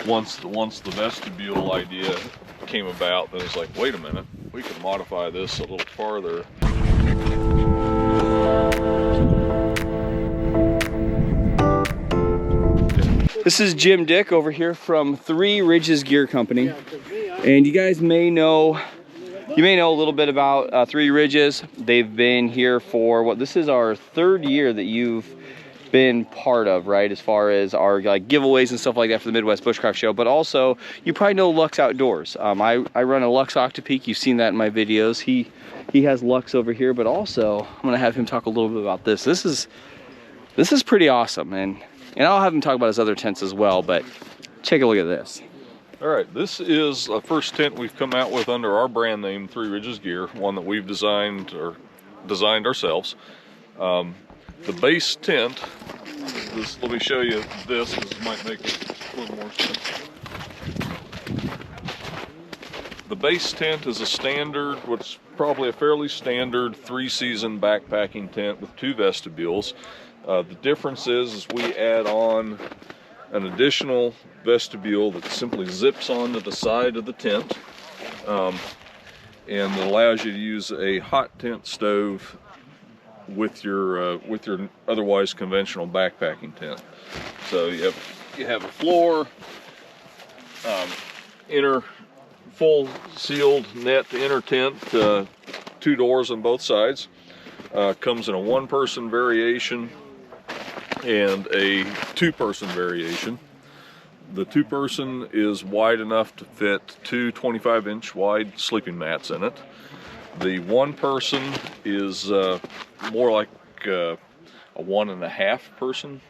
once the vestibule idea came about, then it's like, wait a minute, we can modify this a little farther. This is Jim Dick over here from Three Ridges Gear Company, and you guys may know a little bit about Three Ridges. They've been here for what, this is our 3rd year that you've been part of, right, as far as our like giveaways and stuff like that for the Midwest Bushcraft Show. But also, you probably know Lux Outdoors. I run a Lux Octopeak. You've seen that in my videos. He has Lux over here, but also I'm gonna have him talk a little bit about this. This is pretty awesome, and I'll have him talk about his other tents as well, but take a look at this. All right, this is the first tent we've come out with under our brand name, Three Ridges Gear, one that we've designed ourselves. The base tent, let me show you this might make a little more sense. The base tent is a standard, what's probably a fairly standard 3-season backpacking tent with 2 vestibules. The difference is we add on an additional vestibule that simply zips onto the side of the tent, and it allows you to use a hot tent stove with your otherwise conventional backpacking tent. So you have a floor, inner full sealed net inner tent, 2 doors on both sides. Comes in a 1-person variation and a 2-person variation. The 2-person is wide enough to fit 2 25-inch wide sleeping mats in it. The 1-person is more like a 1.5-person.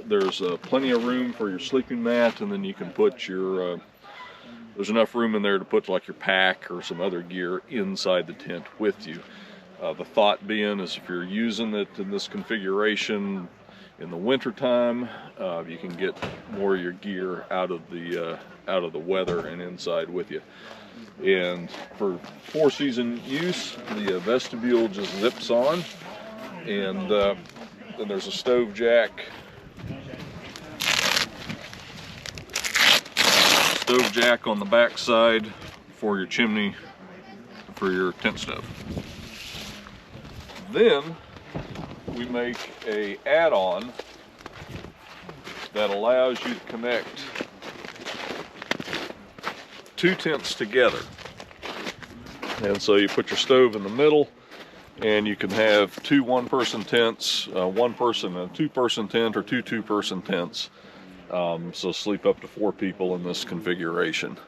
There's plenty of room for your sleeping mat, and then you can put your there's enough room in there to put like your pack or some other gear inside the tent with you. The thought being is if you're using it in this configuration in the winter time, you can get more of your gear out of the weather and inside with you. And for 4-season use, the vestibule just zips on, and then there's a stove jack on the back side for your chimney for your tent stove. Then we make a add-on that allows you to connect 2 tents together. And so you put your stove in the middle, and you can have 2 1-person tents, 1-person and a 2-person tent, or 2 2-person tents. So sleep up to 4 people in this configuration.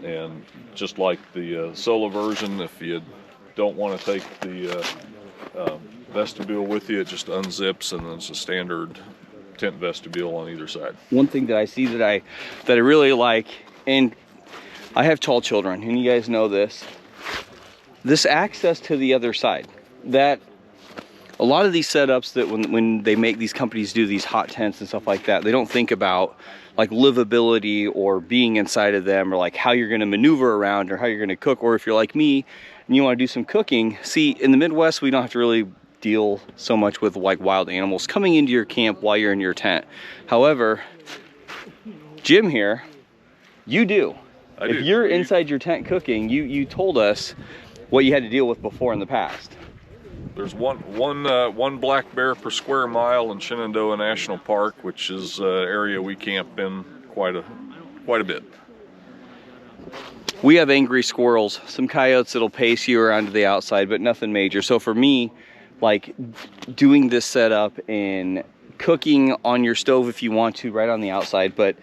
And just like the solo version, if you don't want to take the vestibule with you, it just unzips, and then it's a standard tent vestibule on either side. One thing that I see that I really like, and I have tall children, and you guys know this access to the other side. That a lot of these setups that when they make these companies do these hot tents and stuff like that, they don't think about like livability or being inside of them, or like how you're going to maneuver around, or how you're going to cook. Or if you're like me and you want to do some cooking, see, in the Midwest we don't have to really deal so much with like wild animals coming into your camp while you're in your tent. However, Jim here, you do. If you're inside your tent cooking, you told us what you had to deal with before in the past. There's one black bear per square mile in Shenandoah National Park, which is an area we camp in quite a bit. We have angry squirrels, some coyotes that'll pace you around to the outside, but nothing major. So for me, like doing this setup and cooking on your stove if you want to, right on the outside. But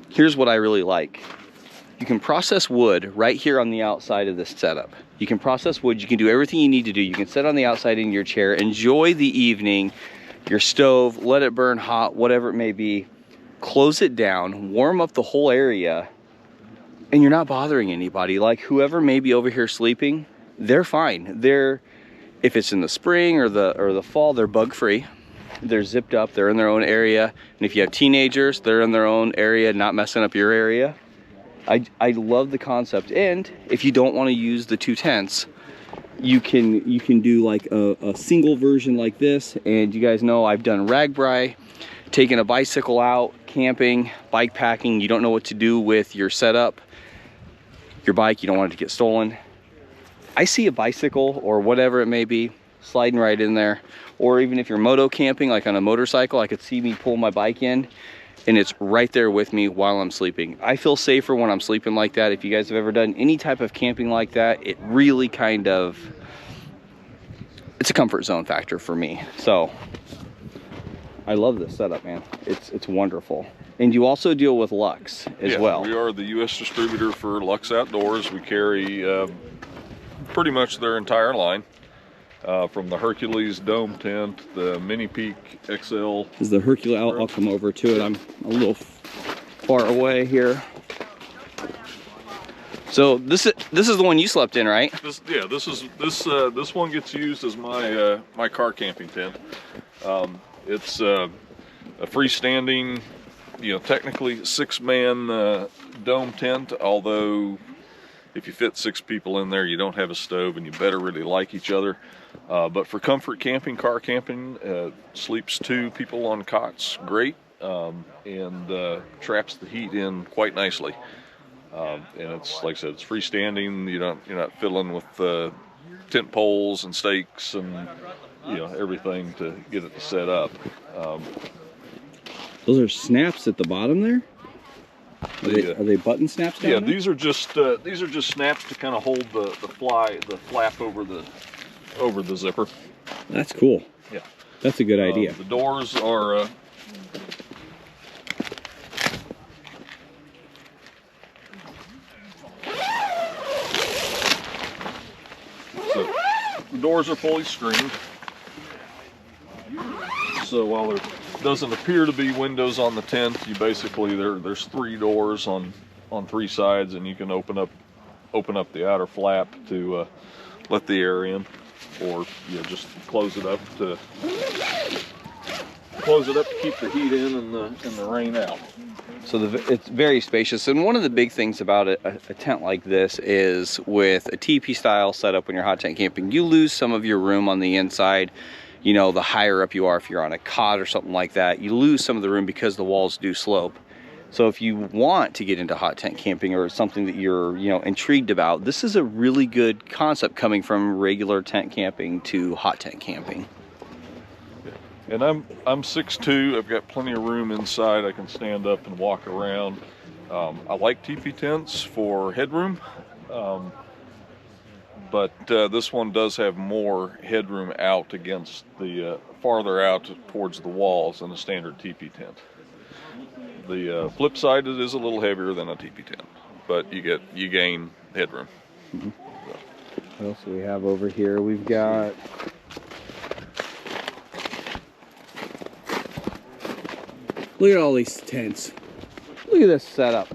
here's what I really like. You can process wood right here on the outside of this setup. You can process wood, you can do everything you need to do. You can sit on the outside in your chair, enjoy the evening, your stove, let it burn hot, whatever it may be. Close it down, warm up the whole area, and you're not bothering anybody. Like whoever may be over here sleeping, they're fine. If it's in the spring or the fall, they're bug free. They're zipped up, they're in their own area. And if you have teenagers, they're in their own area, not messing up your area. I love the concept. And if you don't want to use the 2 tents, you can do like a single version like this. And you guys know I've done RAGBRAI taking a bicycle out, camping, bike packing, you don't know what to do with your setup, your bike, you don't want it to get stolen. I see a bicycle or whatever it may be sliding right in there. Or even if you're moto camping, like on a motorcycle, I could see me pull my bike in and it's right there with me while I'm sleeping. I feel safer when I'm sleeping like that. If you guys have ever done any type of camping like that, it really kind of, it's a comfort zone factor for me. So I love this setup, man. It's wonderful. And you also deal with Lux as well. We are the U.S. distributor for Lux Outdoors. We carry pretty much their entire line, from the Hercules dome tent, the Mini Peak XL. This is the Hercules. I'll come over to it. I'm a little far away here. So this is the one you slept in, right? This one gets used as my my car camping tent. It's a freestanding, technically 6-man dome tent, although if you fit 6 people in there, you don't have a stove and you better really like each other. But for comfort camping, car camping, sleeps 2 people on cots, great, and traps the heat in quite nicely. And it's, like I said, it's freestanding. You're not fiddling with tent poles and stakes and everything to get it set up. Those are snaps at the bottom there. Are they button snaps down there? These are just snaps to kind of hold the flap over the zipper. That's cool. Yeah, that's a good idea. The doors are fully screened. So while there doesn't appear to be windows on the tent, you basically there's 3 doors on 3 sides, and you can open up the outer flap to let the air in, or just close it up to keep the heat in and the rain out. So it's very spacious, and one of the big things about a tent like this is with a teepee style setup when you're hot tent camping, you lose some of your room on the inside. The higher up you are, if you're on a cot or something like that, you lose some of the room because the walls do slope. So if you want to get into hot tent camping or something that you're, intrigued about, this is a really good concept coming from regular tent camping to hot tent camping. And I'm 6'2", I've got plenty of room inside. I can stand up and walk around. I like teepee tents for headroom. But this one does have more headroom out against the farther out towards the walls than a standard teepee tent. The flip side, it is a little heavier than a teepee tent, but you gain headroom. Mm-hmm. What else do we have over here? We've got look at all these tents. Look at this setup.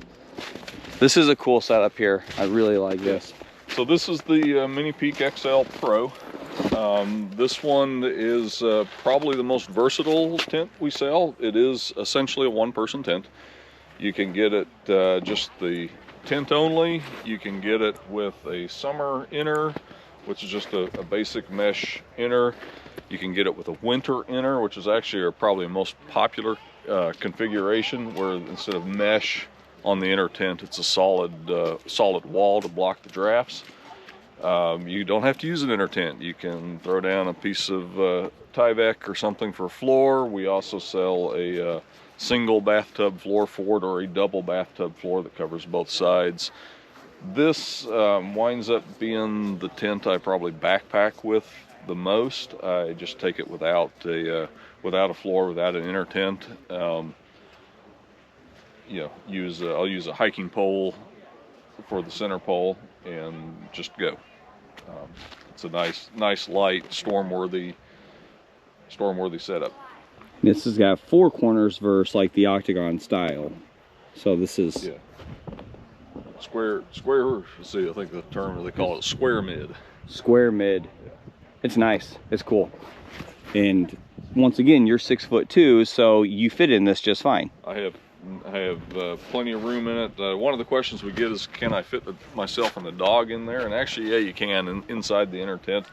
This is a cool setup here. I really like this. So this is the Mini Peak XL Pro. This one is probably the most versatile tent we sell. It is essentially a 1-person tent. You can get it just the tent only. You can get it with a summer inner, which is just a basic mesh inner. You can get it with a winter inner, which is actually probably a most popular configuration, where instead of mesh on the inner tent, it's a solid wall to block the drafts. You don't have to use an inner tent. You can throw down a piece of Tyvek or something for a floor. We also sell a single bathtub floor for it, or a double bathtub floor that covers both sides. This winds up being the tent I probably backpack with the most. I just take it without a floor, without an inner tent. I'll use a hiking pole for the center pole and just go. It's a nice light, storm-worthy setup. This has got 4 corners versus like the octagon style. So this is square. See, I think the term they call it square mid. Square mid. Yeah. It's nice. It's cool. And once again, you're 6'2", so you fit in this just fine. I have plenty of room in it. One of the questions we get is, can I fit myself and the dog in there? And actually, yeah, you can inside the inner tent.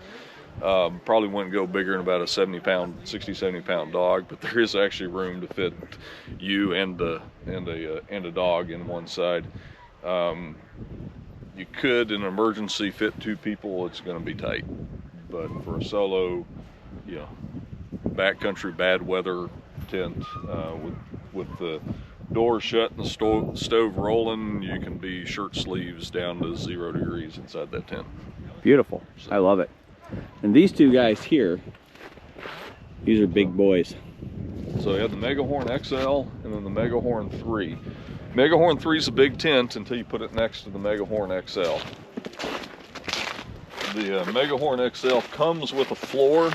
Probably wouldn't go bigger than about a 60-70 pound dog, but there is actually room to fit you and a dog in one side. You could, in an emergency, fit 2 people. It's going to be tight, but for a solo, you know, backcountry bad weather tent with the door shut and the stove rolling, you can be shirt sleeves down to 0 degrees inside that tent. Beautiful. I love it. And these 2 guys here, these are big boys. So you have the Megahorn XL and then the Megahorn 3. Megahorn 3 is a big tent until you put it next to the Megahorn XL. The Megahorn XL comes with a floor,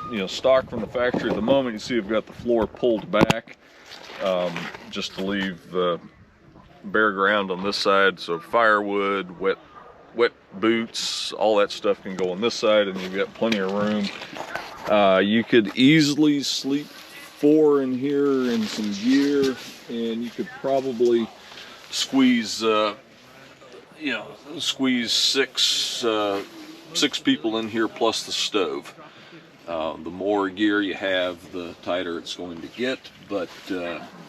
you know, stock from the factory. At the moment, you see I've got the floor pulled back just to leave bare ground on this side. So firewood, wet boots, all that stuff can go on this side, and you've got plenty of room. You could easily sleep 4 in here and some gear, and you could probably squeeze squeeze six people in here plus the stove. The more gear you have, the tighter it's going to get, but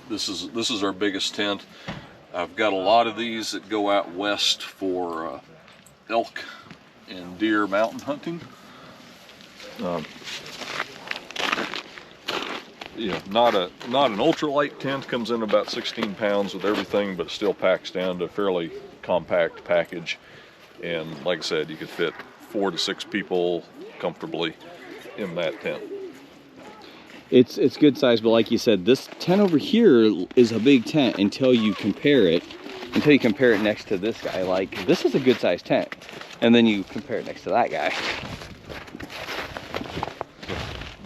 this is our biggest tent. I've got a lot of these that go out west for elk and deer mountain hunting. Yeah, not an ultralight tent, comes in about 16 pounds with everything, but it still packs down to a fairly compact package. And like I said, you could fit 4 to 6 people comfortably in that tent. It's good size, but like you said, this tent over here is a big tent until you compare it next to this guy. Like, this is a good size tent, and then you compare it next to that guy.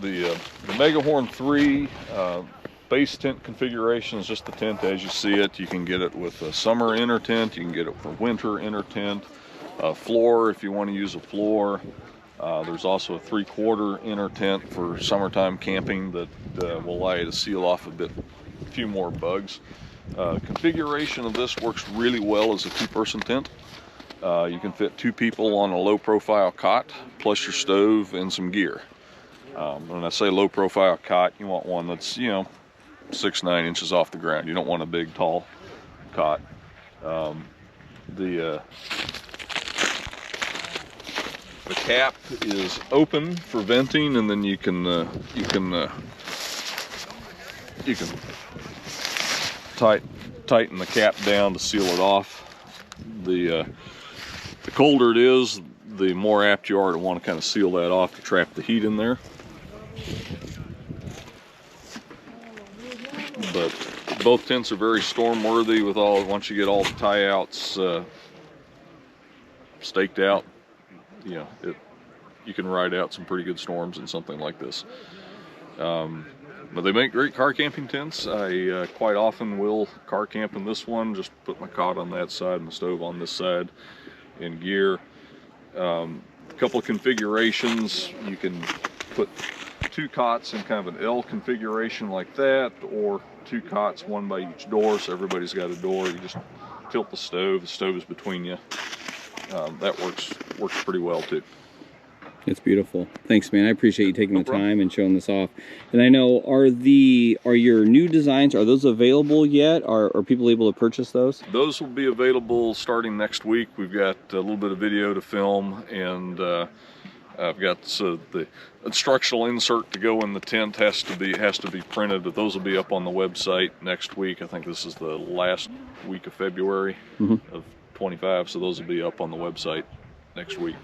The Megahorn 3 base tent configuration is just the tent as you see it. You can get it with a summer inner tent, you can get it for winter inner tent, floor if you want to use a floor. There's also a 3/4 inner tent for summertime camping that will allow you to seal off a few more bugs. Configuration of this works really well as a 2-person tent. You can fit 2 people on a low profile cot plus your stove and some gear. When I say low profile cot, you want one that's, 6-9 inches off the ground. You don't want a big tall cot. The cap is open for venting, and then you can tighten the cap down to seal it off. The colder it is, the more apt you are to want to kind of seal that off to trap the heat in there. But both tents are very storm worthy once you get all the tie outs staked out. You can ride out some pretty good storms in something like this. But they make great car camping tents. I quite often will car camp in this one, just put my cot on that side and the stove on this side and gear. A couple of configurations. You can put 2 cots in kind of an L configuration like that, or 2 cots, 1 by each door, so everybody's got a door. You just tilt the stove is between you. That works pretty well too. It's beautiful. Thanks, man. I appreciate you taking the time and showing this off. And I know, are your new designs, are those available yet? Are people able to purchase those? Those will be available starting next week. We've got a little bit of video to film, and I've got the instructional insert to go in the tent has to be printed, but those will be up on the website next week. I think this is the last week of February of 25, so those will be up on the website next week,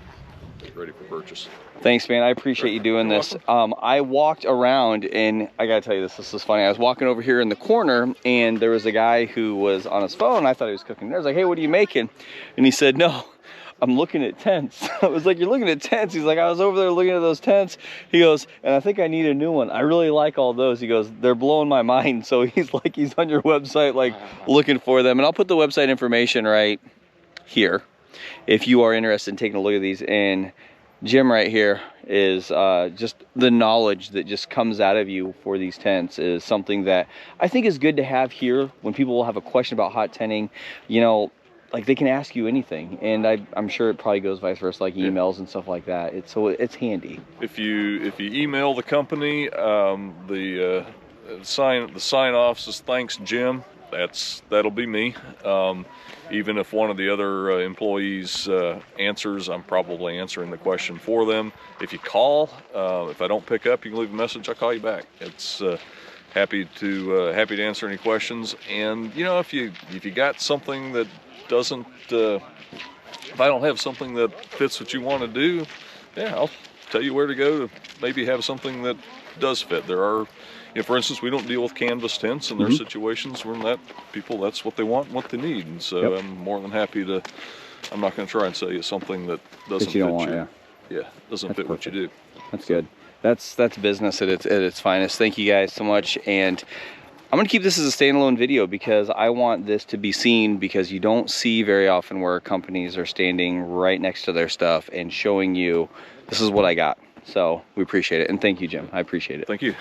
ready for purchase. Thanks, man. I appreciate you doing this. I walked around, and I gotta tell you this is funny. I was walking over here in the corner, and there was a guy who was on his phone. I thought he was cooking dinner. I was like, hey, what are you making? And he said, no, I'm looking at tents. I was like, you're looking at tents? He's like, I was over there looking at those tents. He goes, and I think I need a new one. I really like all those. He goes, they're blowing my mind. So he's like, he's on your website, like looking for them. And I'll put the website information right here if you are interested in taking a look at these. And Jim right here is just the knowledge that just comes out of you for these tents is something that I think is good to have here when people will have a question about hot tenting. like they can ask you anything, and I'm sure it probably goes vice versa, like emails and stuff like that. It's handy. If you email the company, the sign off says thanks Jim. That'll be me. Even if one of the other employees answers, I'm probably answering the question for them. If you call, if I don't pick up, you can leave a message. I'll call you back. It's happy to answer any questions. And you know, if you got something that doesn't, if I don't have something that fits what you want to do, yeah, I'll tell you where to go to maybe have something that does fit. There are, you know, for instance, we don't deal with canvas tents, and there are situations where that's what they want and what they need. And so I'm more than happy to, I'm not going to try and sell you something that doesn't fit you. Doesn't fit what you do. That's good. That's business at its finest. Thank you guys so much. And I'm going to keep this as a standalone video because I want this to be seen, because you don't see very often where companies are standing right next to their stuff and showing you, this is what I got. So we appreciate it. And thank you, Jim. I appreciate it. Thank you.